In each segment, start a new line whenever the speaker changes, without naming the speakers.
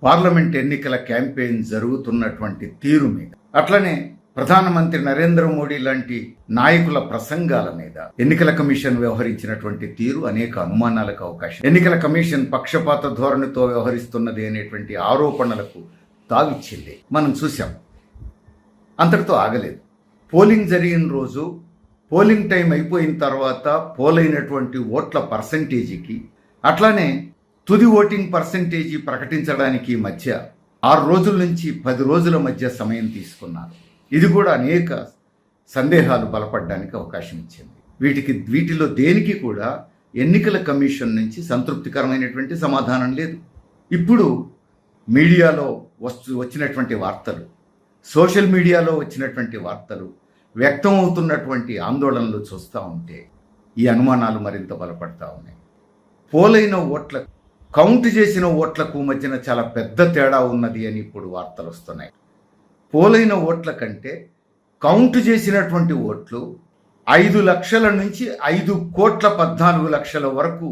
Parliament ఎన్నికల campaign జరుగుతున్నటువంటి తీరు మీద, అట్లనే ప్రధానమంత్రి నరేంద్ర మోడీ లాంటి నాయకుల ప్రసంగాల మీద ఎన్నికల కమిషన్ వ్యవహరించినటువంటి తీరు అనేక అనుమానాలకు అవకాశం. ఎన్నికల కమిషన్ పక్షపాత ధోరణితో వ్యవహరిస్తున్నది అనేటువంటి ఆరోపణలకు తావిచ్చింది మనం చూసాం. అంతటితో ఆగలేదు. పోలింగ్ జరిగిన రోజు, పోలింగ్ టైం అయిపోయిన తర్వాత పోలైనటువంటి ఓట్ల పర్సంటేజీకి, అట్లానే తుది ఓటింగ్ పర్సంటేజీ ప్రకటించడానికి మధ్య 6 రోజుల నుంచి 10 రోజుల మధ్య సమయం తీసుకున్నారు. ఇది కూడా అనేక సందేహాలు బలపడడానికి అవకాశం ఇచ్చింది. వీటిలో దేనికి కూడా ఎన్నికల కమిషన్ నుంచి సంతృప్తికరమైనటువంటి సమాధానం లేదు. ఇప్పుడు మీడియాలో వచ్చినటువంటి వార్తలు, సోషల్ మీడియాలో వచ్చినటువంటి వార్తలు, వ్యక్తం అవుతున్నటువంటి ఆందోళనలు చూస్తూ ఉంటే ఈ అనుమానాలు మరింత బలపడతా ఉన్నాయి. పోలైన ఓట్లకు, కౌంట్ చేసిన ఓట్లకు మధ్యన చాలా పెద్ద తేడా ఉన్నది అని ఇప్పుడు వార్తలు వస్తున్నాయి. పోలైన ఓట్ల కంటే కౌంట్ చేసినటువంటి ఓట్లు 5 లక్షల నుంచి 5,14,00,000 వరకు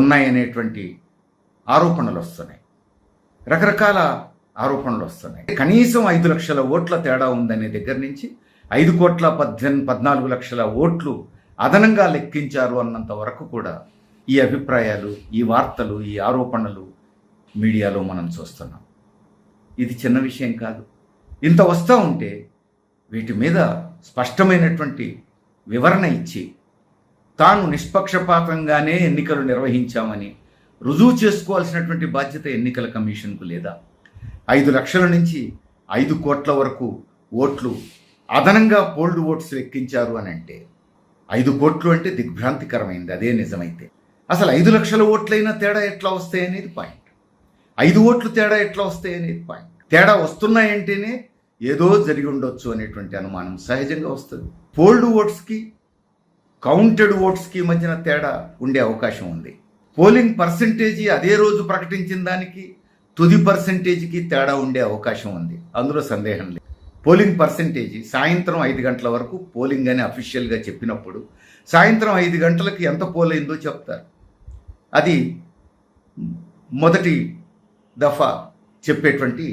ఉన్నాయనేటువంటి ఆరోపణలు వస్తున్నాయి. రకరకాల ఆరోపణలు వస్తున్నాయి. కనీసం 5 లక్షల ఓట్ల తేడా ఉందనే దగ్గర నుంచి 5,14,00,000 ఓట్లు అదనంగా లెక్కించారు అన్నంత వరకు కూడా ఈ అభిప్రాయాలు, ఈ వార్తలు, ఈ ఆరోపణలు మీడియాలో మనం చూస్తున్నాం. ఇది చిన్న విషయం కాదు. ఇంత వస్తూ ఉంటే వీటి మీద స్పష్టమైనటువంటి వివరణ ఇచ్చి తాను నిష్పక్షపాతంగానే ఎన్నికలు నిర్వహించామని రుజువు చేసుకోవాల్సినటువంటి బాధ్యత ఎన్నికల కమిషన్కు లేదా? 5 లక్షల నుంచి 5 కోట్ల వరకు ఓట్లు అదనంగా పోల్డ్ ఓట్స్ లెక్కించారు అని అంటే 5 కోట్లు అంటే దిగ్భ్రాంతికరమైంది. అదే నిజమైతే అసలు 5 లక్షల ఓట్లైనా తేడా ఎట్లా వస్తాయనేది పాయింట్. 5 ఓట్లు తేడా ఎట్లా వస్తాయనేది పాయింట్. తేడా వస్తున్నాయంటేనే ఏదో జరిగి ఉండొచ్చు అనేటువంటి అనుమానం సహజంగా వస్తుంది. పోల్డ్ ఓట్స్కి, కౌంటెడ్ ఓట్స్కి మధ్యన తేడా ఉండే అవకాశం ఉంది. పోలింగ్ పర్సంటేజీ అదే రోజు ప్రకటించిన దానికి తుది పర్సంటేజీకి తేడా ఉండే అవకాశం ఉంది. అందులో సందేహం లేదు. పోలింగ్ పర్సంటేజీ సాయంత్రం 5 గంటల వరకు పోలింగ్ అని అఫీషియల్గా చెప్పినప్పుడు సాయంత్రం 5 గంటలకి ఎంత పోల్ అయిందో చెప్తారు. అది మొదటి దఫా చెప్పేటువంటి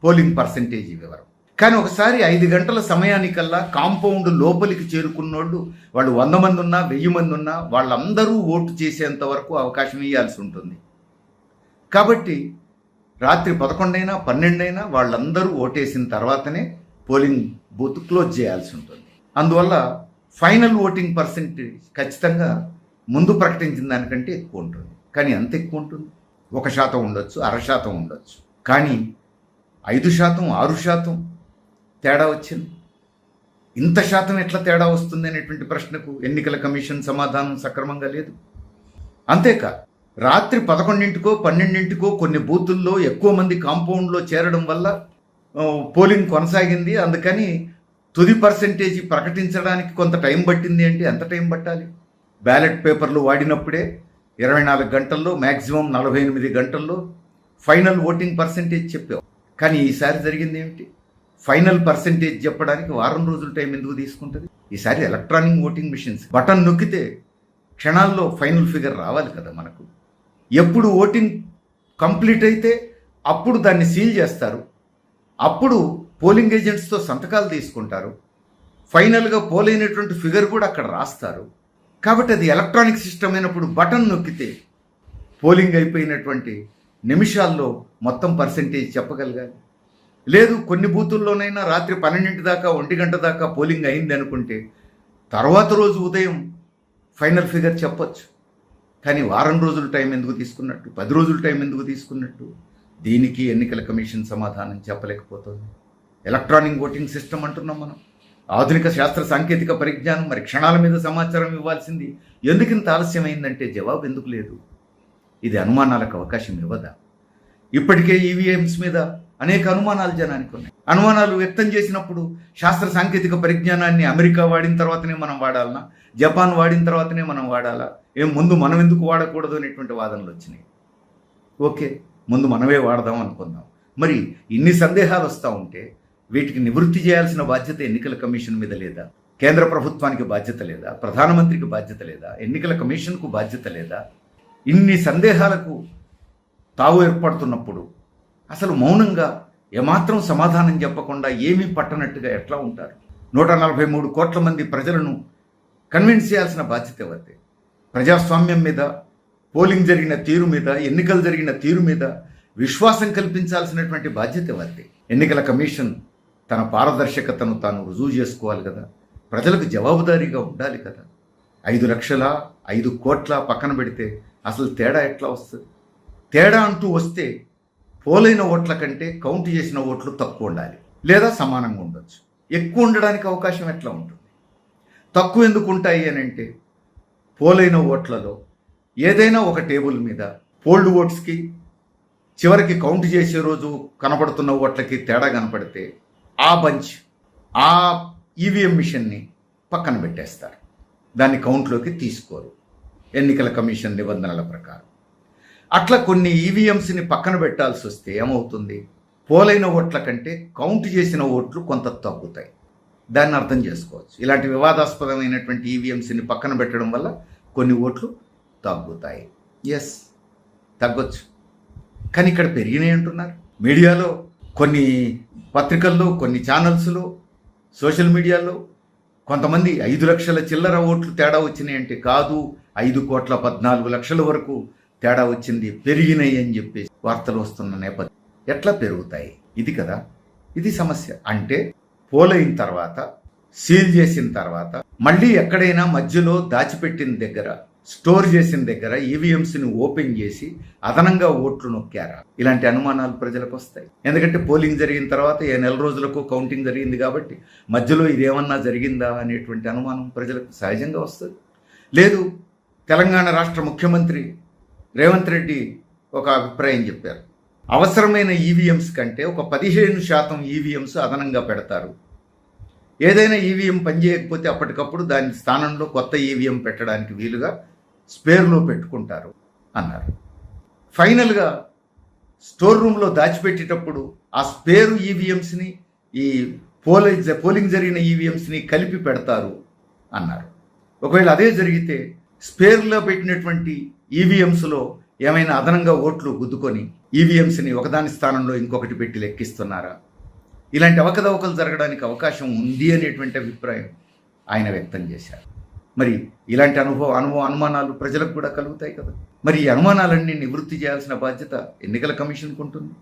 పోలింగ్ పర్సంటేజీ వివరం. కానీ ఒకసారి 5 గంటల సమయానికల్లా కాంపౌండ్ లోపలికి చేరుకున్నోళ్ళు, వాళ్ళు 100 మంది ఉన్నా 1000 మంది ఉన్నా వాళ్ళందరూ ఓటు చేసేంత వరకు అవకాశం ఇవ్వాల్సి ఉంటుంది. కాబట్టి రాత్రి 11 అయినా 12 అయినా వాళ్ళందరూ ఓటేసిన తర్వాతనే పోలింగ్ బూత్ క్లోజ్ చేయాల్సి ఉంటుంది. అందువల్ల ఫైనల్ ఓటింగ్ పర్సంటేజ్ ఖచ్చితంగా ముందు ప్రకటించిన దానికంటే ఎక్కువ ఉంటుంది. కానీ ఎంత ఎక్కువ ఉంటుంది? 1% ఉండొచ్చు, 0.5% ఉండొచ్చు. కానీ 5%, 6% తేడా వచ్చింది. ఇంత శాతం ఎట్లా తేడా వస్తుంది అనేటువంటి ప్రశ్నకు ఎన్నికల కమిషన్ సమాధానం సక్రమంగా లేదు. అంతేకాదు, రాత్రి 11కో 12కో కొన్ని బూతుల్లో ఎక్కువ మంది కాంపౌండ్లో చేరడం వల్ల పోలింగ్ కొనసాగింది. అందుకని తుది పర్సంటేజీ ప్రకటించడానికి కొంత టైం పట్టింది. అంటే ఎంత టైం పట్టాలి? బ్యాలెట్ పేపర్లు వాడినప్పుడే 24 గంటల్లో, మ్యాక్సిమం 48 గంటల్లో ఫైనల్ ఓటింగ్ పర్సంటేజ్ చెప్పావు. కానీ ఈసారి జరిగింది ఏమిటి? ఫైనల్ పర్సంటేజ్ చెప్పడానికి 1 వారం రోజుల టైం ఎందుకు తీసుకుంటుంది? ఈసారి ఎలక్ట్రానిక్ ఓటింగ్ మిషన్స్, బటన్ నొక్కితే క్షణాల్లో ఫైనల్ ఫిగర్ రావాలి కదా మనకు. ఎప్పుడు ఓటింగ్ కంప్లీట్ అయితే అప్పుడు దాన్ని సీల్ చేస్తారు. అప్పుడు పోలింగ్ ఏజెంట్స్తో సంతకాలు తీసుకుంటారు. ఫైనల్గా పోలైనటువంటి ఫిగర్ కూడా అక్కడ రాస్తారు. కాబట్టి అది ఎలక్ట్రానిక్ సిస్టమ్ అయినప్పుడు బటన్ నొక్కితే పోలింగ్ అయిపోయినటువంటి నిమిషాల్లో మొత్తం పర్సంటేజ్ చెప్పగలగాలి. లేదు, కొన్ని బూతుల్లోనైనా రాత్రి 12 దాకా 1 గంట దాకా పోలింగ్ అయింది అనుకుంటే తర్వాత రోజు ఉదయం ఫైనల్ ఫిగర్ చెప్పొచ్చు. కానీ 1 వారం రోజుల టైం ఎందుకు తీసుకున్నట్టు, 10 రోజుల టైం ఎందుకు తీసుకున్నట్టు? దీనికి ఎన్నికల కమిషన్ సమాధానం చెప్పలేకపోతుంది. ఎలక్ట్రానిక్ ఓటింగ్ సిస్టమ్ అంటున్నాం మనం. ఆధునిక శాస్త్ర సాంకేతిక పరిజ్ఞానం, మరి క్షణాల మీద సమాచారం ఇవ్వాల్సింది ఎందుకు ఇంత ఆలస్యమైందంటే జవాబు ఎందుకు లేదు? ఇది అనుమానాలకు అవకాశం ఇవ్వదా? ఇప్పటికే ఈవీఎంస్ మీద అనేక అనుమానాలు జనానికి ఉన్నాయి. అనుమానాలు వ్యక్తం చేసినప్పుడు శాస్త్ర సాంకేతిక పరిజ్ఞానాన్ని అమెరికా వాడిన తర్వాతనే మనం వాడాలనా, జపాన్ వాడిన తర్వాతనే మనం వాడాలా, ముందు మనం ఎందుకు వాడకూడదు అనేటువంటి వాదనలు వచ్చినాయి. ఓకే, ముందు మనమే వాడదాం అనుకుందాం. మరి ఇన్ని సందేహాలు వస్తూ ఉంటే వీటికి నివృత్తి చేయాల్సిన బాధ్యత ఎన్నికల కమిషన్ మీద లేదా? కేంద్ర ప్రభుత్వానికి బాధ్యత లేదా? ప్రధానమంత్రికి బాధ్యత లేదా? ఎన్నికల కమిషన్కు బాధ్యత లేదా? ఇన్ని సందేహాలకు తావు ఏర్పడుతున్నప్పుడు అసలు మౌనంగా ఏమాత్రం సమాధానం చెప్పకుండా ఏమీ పట్టనట్టుగా ఎట్లా ఉంటారు? 143 కోట్ల మంది ప్రజలను కన్విన్స్ చేయాల్సిన బాధ్యత ఎవరిది? ప్రజాస్వామ్యం మీద, పోలింగ్ జరిగిన తీరు మీద, ఎన్నికలు జరిగిన తీరు మీద విశ్వాసం కల్పించాల్సినటువంటి బాధ్యత ఎవరిది? ఎన్నికల కమిషన్ తన పారదర్శకతను తాను రుజువు చేసుకోవాలి కదా, ప్రజలకు జవాబుదారీగా ఉండాలి కదా. 5 లక్షల 5 కోట్ల పక్కన పెడితే అసలు తేడా ఎట్లా వస్తుంది? తేడా అంటూ వస్తే పోలైన ఓట్ల కంటే కౌంట్ చేసిన ఓట్లు తక్కువ ఉండాలి, లేదా సమానంగా ఉండొచ్చు. ఎక్కువ ఉండడానికి అవకాశం ఎట్లా ఉంటుంది? తక్కువ ఎందుకు ఉంటాయి అని అంటే, పోలైన ఓట్లలో ఏదైనా ఒక టేబుల్ మీద పోల్డ్ ఓట్స్కి చివరికి కౌంట్ చేసే రోజు కనపడుతున్న ఓట్లకి తేడా కనపడితే ఆ బంచ్ ఆ ఈవీఎం మిషన్ని పక్కన పెట్టేస్తారు, దాన్ని కౌంట్లోకి తీసుకోరు ఎన్నికల కమిషన్ నిబంధనల ప్రకారం. అట్లా కొన్ని ఈవీఎంస్ని పక్కన పెట్టాల్సి వస్తే ఏమవుతుంది? పోలైన ఓట్ల కంటే కౌంట్ చేసిన ఓట్లు కొంత తగ్గుతాయి. దాన్ని అర్థం చేసుకోవచ్చు. ఇలాంటి వివాదాస్పదమైనటువంటి ఈవీఎంస్ని పక్కన పెట్టడం వల్ల కొన్ని ఓట్లు తగ్గుతాయి. ఎస్, తగ్గొచ్చు. కానీ ఇక్కడ పెరిగినాయి అంటున్నారు. మీడియాలో, కొన్ని పత్రికల్లో, కొన్ని ఛానల్స్లో, సోషల్ మీడియాలో కొంతమంది 5 లక్షల చిల్లర ఓట్లు తేడా వచ్చినాయి అంటే, కాదు 5,14,00,000 వరకు తేడా వచ్చింది, పెరిగినాయి అని చెప్పేసి వార్తలు వస్తున్న నేపథ్యం. ఎట్లా పెరుగుతాయి? ఇది కదా, ఇది సమస్య. అంటే పోలైన తర్వాత, సీల్ చేసిన తర్వాత, మళ్ళీ ఎక్కడైనా మధ్యలో దాచిపెట్టిన దగ్గర, స్టోర్ చేసిన దగ్గర ఈవీఎంస్ని ఓపెన్ చేసి అదనంగా ఓట్లు నొక్కారా? ఇలాంటి అనుమానాలు ప్రజలకు వస్తాయి. ఎందుకంటే పోలింగ్ జరిగిన తర్వాత నెల రోజులకు కౌంటింగ్ జరిగింది కాబట్టి మధ్యలో ఇదేమన్నా జరిగిందా అనేటువంటి అనుమానం ప్రజలకు సహజంగా వస్తుంది. లేదు, తెలంగాణ రాష్ట్ర ముఖ్యమంత్రి రేవంత్ రెడ్డి ఒక అభిప్రాయం చెప్పారు. అవసరమైన ఈవీఎంస్ కంటే ఒక 15% ఈవీఎంస్ అదనంగా పెడతారు. ఏదైనా ఈవీఎం పనిచేయకపోతే అప్పటికప్పుడు దాని స్థానంలో కొత్త ఈవీఎం పెట్టడానికి వీలుగా స్పేర్లో పెట్టుకుంటారు అన్నారు. ఫైనల్గా స్టోర్ రూమ్లో దాచిపెట్టేటప్పుడు ఆ స్పేరు ఈవీఎంస్ని ఈ పోలింగ్ జరిగిన ఈవీఎంస్ని కలిపి పెడతారు అన్నారు. ఒకవేళ అదే జరిగితే స్పేర్లో పెట్టినటువంటి ఈవీఎంస్లో ఏమైనా అదనంగా ఓట్లు గుద్దుకొని ఈవీఎంస్ని ఒకదాని స్థానంలో ఇంకొకటి పెట్టి లెక్కిస్తున్నారా? ఇలాంటి అవకతవకలు జరగడానికి అవకాశం ఉంది అనేటువంటి అభిప్రాయం ఆయన వ్యక్తం చేశారు. మరి ఇలాంటి అనుమానాలు ప్రజలకు కూడా కలుగుతాయి కదా. మరి ఈ అనుమానాలన్నీ నివృత్తి చేయాల్సిన బాధ్యత ఎన్నికల కమిషన్కు ఉంటుంది.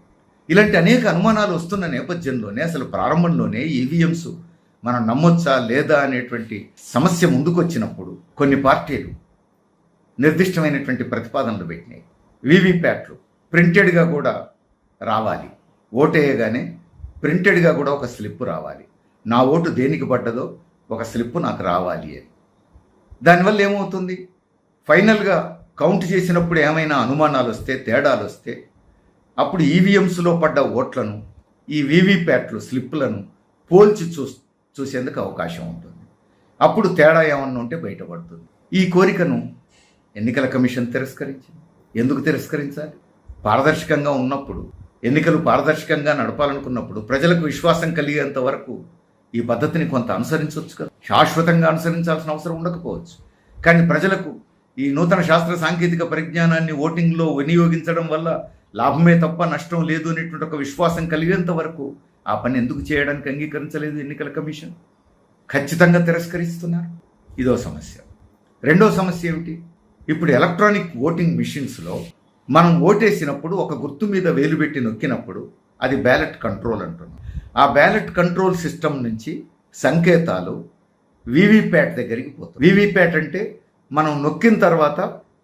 ఇలాంటి అనేక అనుమానాలు వస్తున్న నేపథ్యంలోనే, అసలు ప్రారంభంలోనే ఈవీఎంస్ మనం నమ్మొచ్చా లేదా అనేటువంటి సమస్య ముందుకొచ్చినప్పుడు కొన్ని పార్టీలు నిర్దిష్టమైనటువంటి ప్రతిపాదనలు పెట్టినాయి. వీవీప్యాట్లు ప్రింటెడ్గా కూడా రావాలి, ఓటేయగానే ప్రింటెడ్గా కూడా ఒక స్లిప్ రావాలి, నా ఓటు దేనికి పడ్డదో ఒక స్లిప్ నాకు రావాలి అని. దానివల్ల ఏమవుతుంది? ఫైనల్గా కౌంట్ చేసినప్పుడు ఏమైనా అనుమానాలు వస్తే, తేడాలు వస్తే, అప్పుడు ఈవీఎంస్లో పడ్డ ఓట్లను ఈ వీవీప్యాట్లు స్లిప్లను పోల్చి చూసేందుకు అవకాశం ఉంటుంది. అప్పుడు తేడా ఏమన్నా ఉంటే బయటపడుతుంది. ఈ కోరికను ఎన్నికల కమిషన్ తిరస్కరించింది. ఎందుకు తిరస్కరించాలి? పారదర్శకంగా ఉన్నప్పుడు, ఎన్నికలు పారదర్శకంగా నడపాలనుకున్నప్పుడు ప్రజలకు విశ్వాసం కలిగేంత వరకు ఈ పద్ధతిని కొంత అనుసరించవచ్చు కదా. శాశ్వతంగా అనుసరించాల్సిన అవసరం ఉండకపోవచ్చు, కానీ ప్రజలకు ఈ నూతన శాస్త్ర సాంకేతిక పరిజ్ఞానాన్ని ఓటింగ్లో వినియోగించడం వల్ల లాభమే తప్ప నష్టం లేదు అనేటువంటి ఒక విశ్వాసం కలిగేంత వరకు ఆ పని ఎందుకు చేయడానికి అంగీకరించలేదు ఎన్నికల కమిషన్? ఖచ్చితంగా తిరస్కరిస్తున్నారు. ఇదో సమస్య. రెండో సమస్య ఏమిటి? ఇప్పుడు ఎలక్ట్రానిక్ ఓటింగ్ మిషన్స్లో మనం ఓటేసినప్పుడు ఒక గుర్తు మీద వేలు పెట్టి నొక్కినప్పుడు అది బ్యాలెట్ కంట్రోల్ అంటున్నాం. ఆ బ్యాలెట్ కంట్రోల్ సిస్టమ్ నుంచి సంకేతాలు వీవీప్యాట్ దగ్గరికి పోతాయి. వీవీప్యాట్ అంటే మనం నొక్కిన తర్వాత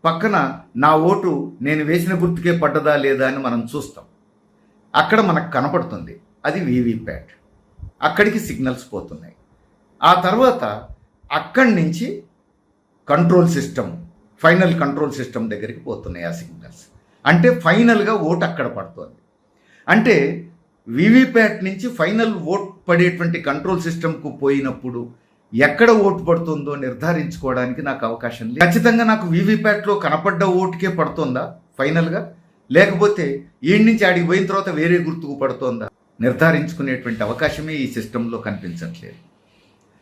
పక్కన నా ఓటు నేను వేసిన గుర్తుకే పడ్డదా లేదా అని మనం చూస్తాం. అక్కడ మనకు కనపడుతుంది, అది వీవీప్యాట్. అక్కడికి సిగ్నల్స్ పోతున్నాయి. ఆ తర్వాత అక్కడి నుంచి control system, final control system దగ్గరికి పోతున్నాయి ఆ సిగ్నల్స్. అంటే ఫైనల్గా ఓటు అక్కడ పడుతుంది. అంటే వీవీప్యాట్ నుంచి ఫైనల్ ఓట్ పడేటువంటి కంట్రోల్ సిస్టమ్కు పోయినప్పుడు ఎక్కడ ఓటు పడుతుందో నిర్ధారించుకోవడానికి నాకు అవకాశం లేదు. ఖచ్చితంగా నాకు వీవీప్యాట్లో కనపడ్డ ఓటుకే పడుతుందా ఫైనల్గా, లేకపోతే ఈడి నుంచి ఆడికి పోయిన తర్వాత వేరే గుర్తుకు పడుతుందా నిర్ధారించుకునేటువంటి అవకాశమే ఈ సిస్టంలో కనిపించట్లేదు.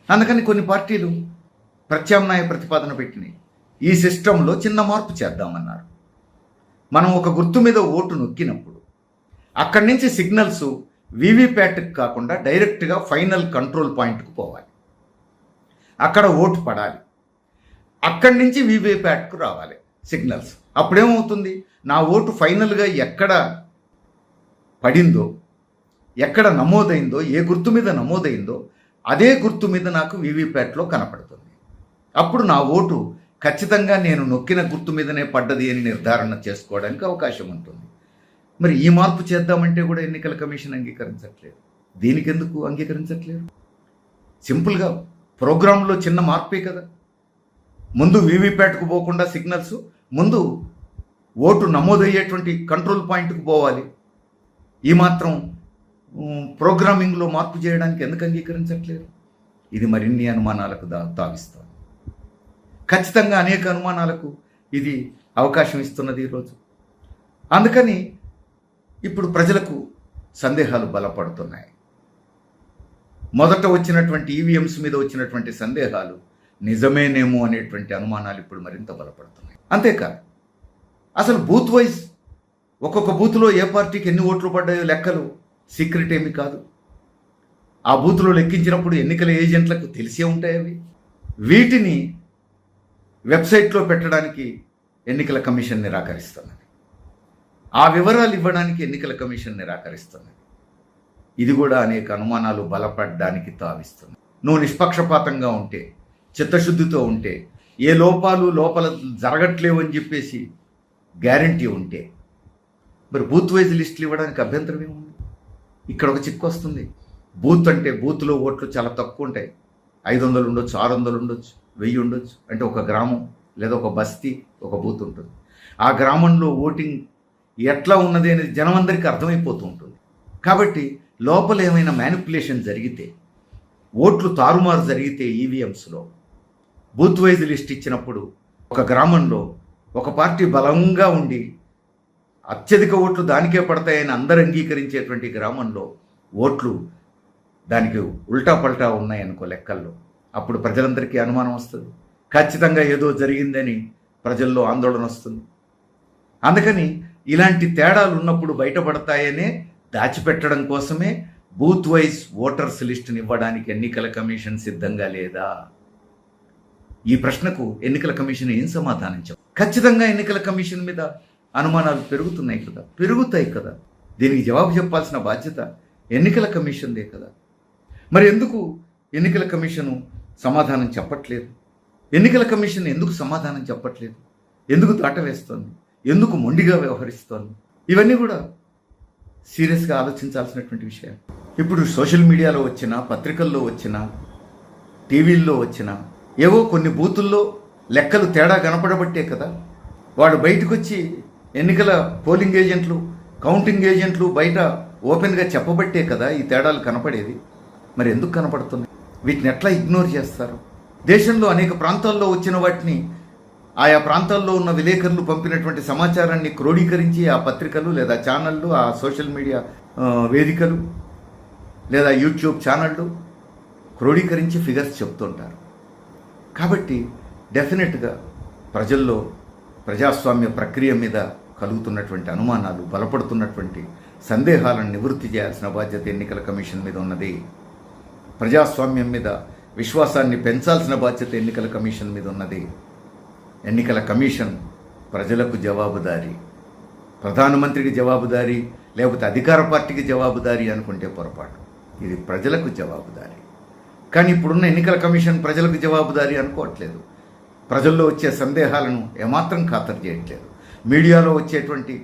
అందుకని కొన్ని పార్టీలు ప్రత్యామ్నాయ ప్రతిపాదన పెట్టినాయి. ఈ సిస్టంలో చిన్న మార్పు చేద్దామన్నారు. మనం ఒక గుర్తు మీద ఓటు నొక్కినప్పుడు అక్కడి నుంచి సిగ్నల్స్ వీవీప్యాట్కి కాకుండా డైరెక్ట్గా ఫైనల్ కంట్రోల్ పాయింట్కు పోవాలి. అక్కడ ఓటు పడాలి. అక్కడి నుంచి వీవీప్యాట్కు రావాలి సిగ్నల్స్. అప్పుడేమవుతుంది, నా ఓటు ఫైనల్గా ఎక్కడ పడిందో, ఎక్కడ నమోదైందో, ఏ గుర్తు మీద నమోదైందో అదే గుర్తు మీద నాకు వీవీప్యాట్లో కనపడుతుంది. అప్పుడు నా ఓటు ఖచ్చితంగా నేను నొక్కిన గుర్తు మీదనే పడ్డది అని నిర్ధారణ చేసుకోవడానికి అవకాశం ఉంటుంది. మరి ఈ మార్పు చేద్దామంటే కూడా ఎన్నికల కమిషన్ అంగీకరించట్లేదు. దీనికి ఎందుకు అంగీకరించట్లేదు? సింపుల్గా ప్రోగ్రాంలో చిన్న మార్పే కదా. ముందు వీవీప్యాట్కు పోకుండా సిగ్నల్స్ ముందు ఓటు నమోదయ్యేటువంటి కంట్రోల్ పాయింట్కు పోవాలి. ఈ మాత్రం ప్రోగ్రామింగ్లో మార్పు చేయడానికి ఎందుకు అంగీకరించట్లేదు? ఇది మరిన్ని అనుమానాలకు తావిస్తుంది. ఖచ్చితంగా అనేక అనుమానాలకు ఇది అవకాశం ఇస్తున్నది ఈరోజు. అందుకని ఇప్పుడు ప్రజలకు సందేహాలు బలపడుతున్నాయి. మొదట వచ్చినటువంటి ఈవీఎంస్ మీద వచ్చినటువంటి సందేహాలు నిజమేనేమో అనేటువంటి అనుమానాలు ఇప్పుడు మరింత బలపడుతున్నాయి. అంతేకాదు, అసలు బూత్ వైజ్ ఒక్కొక్క బూత్లో ఏ పార్టీకి ఎన్ని ఓట్లు పడ్డాయో లెక్కలు సీక్రెట్ ఏమీ కాదు. ఆ బూత్లో లెక్కించినప్పుడు ఎన్నికల ఏజెంట్లకు తెలిసే ఉంటాయి అవి. వీటిని వెబ్సైట్లో పెట్టడానికి ఎన్నికల కమిషన్ నిరాకరిస్తున్నది. ఆ వివరాలు ఇవ్వడానికి ఎన్నికల కమిషన్ నిరాకరిస్తున్నది. ఇది కూడా అనేక అనుమానాలు బలపడడానికి తావిస్తుంది. నువ్వు నిష్పక్షపాతంగా ఉంటే, చిత్తశుద్ధితో ఉంటే, ఏ లోపల జరగట్లేవు అని చెప్పేసి గ్యారంటీ ఉంటే మరి బూత్ వైజ్ లిస్టులు ఇవ్వడానికి అభ్యంతరం ఏముంది? ఇక్కడ ఒక చిక్కు వస్తుంది. బూత్ అంటే బూత్లో ఓట్లు చాలా తక్కువ ఉంటాయి. 500 ఉండొచ్చు, 600 ఉండొచ్చు, 1000 ఉండొచ్చు. అంటే ఒక గ్రామం లేదా ఒక బస్తీ ఒక బూత్ ఉంటుంది. ఆ గ్రామంలో ఓటింగ్ ఎట్లా ఉన్నది అనేది జనం అందరికీ అర్థమైపోతూ ఉంటుంది. కాబట్టి లోపల ఏమైనా మ్యానిపులేషన్ జరిగితే, ఓట్లు తారుమారు జరిగితే ఈవీఎంస్లో బూత్ వైజ్ లిస్ట్ ఇచ్చినప్పుడు ఒక గ్రామంలో ఒక పార్టీ బలంగా ఉండి అత్యధిక ఓట్లు దానికే పడతాయని అందరు అంగీకరించేటువంటి గ్రామంలో ఓట్లు దానికి ఉల్టా పల్టా ఉన్నాయనుకో లెక్కల్లో, అప్పుడు ప్రజలందరికీ అనుమానం వస్తుంది. ఖచ్చితంగా ఏదో జరిగిందని ప్రజల్లో ఆందోళన వస్తుంది. అందుకని ఇలాంటి తేడాలు ఉన్నప్పుడు బయటపడతాయనే దాచిపెట్టడం కోసమే బూత్ వైజ్ ఓటర్స్ లిస్టుని ఇవ్వడానికి ఎన్నికల కమిషన్ సిద్ధంగా లేదా? ఈ ప్రశ్నకు ఎన్నికల కమిషన్ ఏం సమాధానం చెప్పాలి? ఖచ్చితంగా ఎన్నికల కమిషన్ మీద అనుమానాలు పెరుగుతాయి కదా. దీనికి జవాబు చెప్పాల్సిన బాధ్యత ఎన్నికల కమిషన్దే కదా. మరి ఎందుకు ఎన్నికల కమిషను సమాధానం చెప్పట్లేదు? ఎన్నికల కమిషన్ ఎందుకు సమాధానం చెప్పట్లేదు? ఎందుకు దాటవేస్తోంది? ఎందుకు మొండిగా వ్యవహరిస్తోంది? ఇవన్నీ కూడా సీరియస్గా ఆలోచించాల్సినటువంటి విషయాలు. ఇప్పుడు సోషల్ మీడియాలో వచ్చిన, పత్రికల్లో వచ్చిన, టీవీల్లో వచ్చిన ఏవో కొన్ని బూతుల్లో లెక్కలు తేడా కనపడబట్టే కదా వాడు బయటకు వచ్చి ఎన్నికల పోలింగ్ ఏజెంట్లు, కౌంటింగ్ ఏజెంట్లు బయట ఓపెన్గా చెప్పబట్టే కదా ఈ తేడాలు కనపడేది. మరి ఎందుకు కనపడుతున్నాయి? వీటిని ఎట్లా ఇగ్నోర్ చేస్తారు? దేశంలో అనేక ప్రాంతాల్లో వచ్చిన వాటిని ఆయా ప్రాంతాల్లో ఉన్న విలేకరులు పంపినటువంటి సమాచారాన్ని క్రోడీకరించి ఆ పత్రికలు లేదా ఛానళ్ళు, ఆ సోషల్ మీడియా వేదికలు లేదా యూట్యూబ్ ఛానళ్ళు క్రోడీకరించి ఫిగర్స్ చెప్తుంటారు. కాబట్టి డెఫినెట్గా ప్రజల్లో ప్రజాస్వామ్య ప్రక్రియ మీద కలుగుతున్నటువంటి అనుమానాలు, బలపడుతున్నటువంటి సందేహాలను నివృత్తి చేయాల్సిన బాధ్యత ఎన్నికల కమిషన్ మీద ఉన్నది. ప్రజాస్వామ్యం మీద విశ్వాసాన్ని పెంచాల్సిన బాధ్యత ఎన్నికల కమిషన్ మీద ఉన్నది. ఎన్నికల కమిషన్ ప్రజలకు జవాబుదారీ, ప్రధానమంత్రికి జవాబుదారీ, లేకపోతే అధికార పార్టీకి జవాబుదారీ అనుకుంటే పొరపాటు. ఇది ప్రజలకు జవాబుదారీ. కానీ ఇప్పుడున్న ఎన్నికల కమిషన్ ప్రజలకు జవాబుదారీ అనుకోవట్లేదు. ప్రజల్లో వచ్చే సందేహాలను ఏమాత్రం ఖాతరు చేయట్లేదు. మీడియాలో వచ్చేటువంటి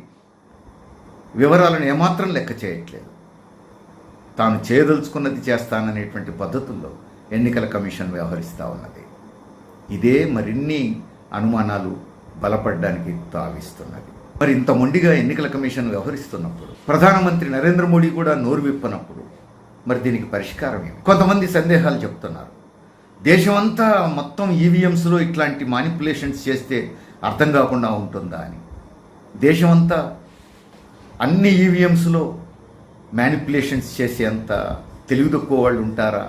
వివరాలను ఏమాత్రం లెక్క చేయట్లేదు. తాను చేయదలుచుకున్నది చేస్తాననేటువంటి పద్ధతుల్లో ఎన్నికల కమిషన్ వ్యవహరిస్తూ ఉన్నది. ఇదే మరిన్ని అనుమానాలు బలపడడానికి తావిస్తున్నది. మరి ఇంత మొండిగా ఎన్నికల కమిషన్ వ్యవహరిస్తున్నప్పుడు, ప్రధానమంత్రి నరేంద్ర మోడీ కూడా నోరు విప్పనప్పుడు మరి దీనికి పరిష్కారం ఏమి? కొంతమంది సందేహాలు చెప్తున్నారు. దేశమంతా మొత్తం ఈవీఎంస్లో ఇట్లాంటి మానిపులేషన్స్ చేస్తే అర్థం కాకుండా ఉంటుందా అని. దేశమంతా అన్ని ఈవీఎంస్లో మ్యానిపులేషన్స్ చేసేంత తెలివి తక్కువ వాళ్ళు ఉంటారా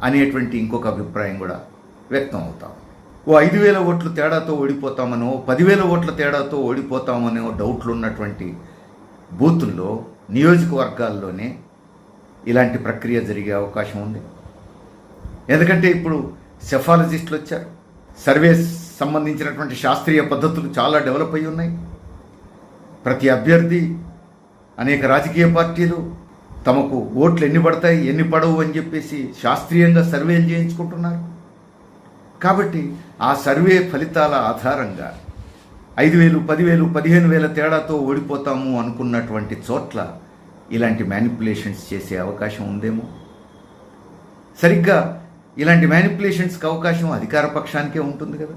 అనేటువంటి ఇంకొక అభిప్రాయం కూడా వ్యక్తం అవుతాం. ఓ 5,000 ఓట్ల తేడాతో ఓడిపోతామనో, 10,000 ఓట్ల తేడాతో ఓడిపోతామనో డౌట్లు ఉన్నటువంటి బూతుల్లో నియోజకవర్గాల్లోనే ఇలాంటి ప్రక్రియ జరిగే అవకాశం ఉంది. ఎందుకంటే ఇప్పుడు సెఫాలజిస్టులు వచ్చారు, సర్వే సంబంధించినటువంటి శాస్త్రీయ పద్ధతులు చాలా డెవలప్ అయి ఉన్నాయి. ప్రతి అభ్యర్థి, అనేక రాజకీయ పార్టీలు తమకు ఓట్లు ఎన్ని పడతాయి ఎన్ని పడవు అని చెప్పేసి శాస్త్రీయంగా సర్వేలు చేయించుకుంటున్నారు. కాబట్టి ఆ సర్వే ఫలితాల ఆధారంగా 5,000, 10,000, 15,000 తేడాతో ఓడిపోతాము అనుకున్నటువంటి చోట్ల ఇలాంటి మ్యానిపులేషన్స్ చేసే అవకాశం ఉందేమో. సరిగ్గా ఇలాంటి మ్యానిపులేషన్స్కి అవకాశం అధికార పక్షానికే ఉంటుంది కదా,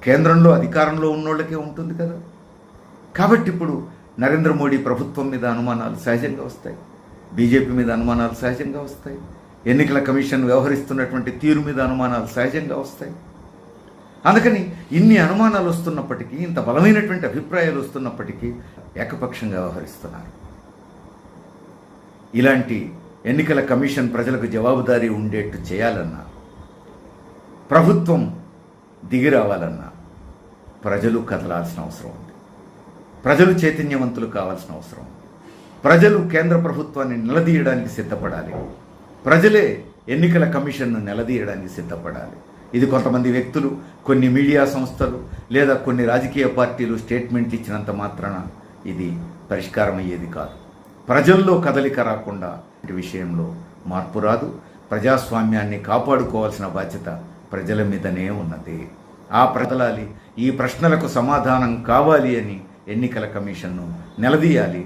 కేంద్రంలో అధికారంలో ఉన్నోళ్ళకే ఉంటుంది కదా. కాబట్టి ఇప్పుడు నరేంద్ర మోడీ ప్రభుత్వం మీద అనుమానాలు సహజంగా వస్తాయి, బీజేపీ మీద అనుమానాలు సహజంగా వస్తాయి, ఎన్నికల కమిషన్ వ్యవహరిస్తున్నటువంటి తీరు మీద అనుమానాలు సహజంగా వస్తాయి. అందుకని ఇన్ని అనుమానాలు వస్తున్నప్పటికీ, ఇంత బలమైనటువంటి అభిప్రాయాలు వస్తున్నప్పటికీ ఏకపక్షంగా వ్యవహరిస్తున్నారు. ఇలాంటి ఎన్నికల కమిషన్ ప్రజలకు జవాబుదారీ ఉండేట్టు చేయాలన్నా, ప్రభుత్వం దిగి రావాలన్నా ప్రజలు కదలాల్సిన అవసరం ఉంది, ప్రజలు చైతన్యవంతులు కావాల్సిన అవసరం ఉంది. ప్రజలు కేంద్ర ప్రభుత్వాన్ని నిలదీయడానికి సిద్ధపడాలి, ప్రజలే ఎన్నికల కమిషన్ను నిలదీయడానికి సిద్ధపడాలి. ఇది కొంతమంది వ్యక్తులు, కొన్ని మీడియా సంస్థలు లేదా కొన్ని రాజకీయ పార్టీలు స్టేట్మెంట్ ఇచ్చినంత మాత్రాన ఇది పరిష్కారం అయ్యేది కాదు. ప్రజల్లో కదలిక రాకుండా ఈ విషయంలో మార్పు రాదు. ప్రజాస్వామ్యాన్ని కాపాడుకోవాల్సిన బాధ్యత ప్రజల మీదనే ఉన్నది. ఆ ప్రజలాలి, ఈ ప్రశ్నలకు సమాధానం కావాలి అని ఎన్నికల కమిషన్ను నిలదీయాలి.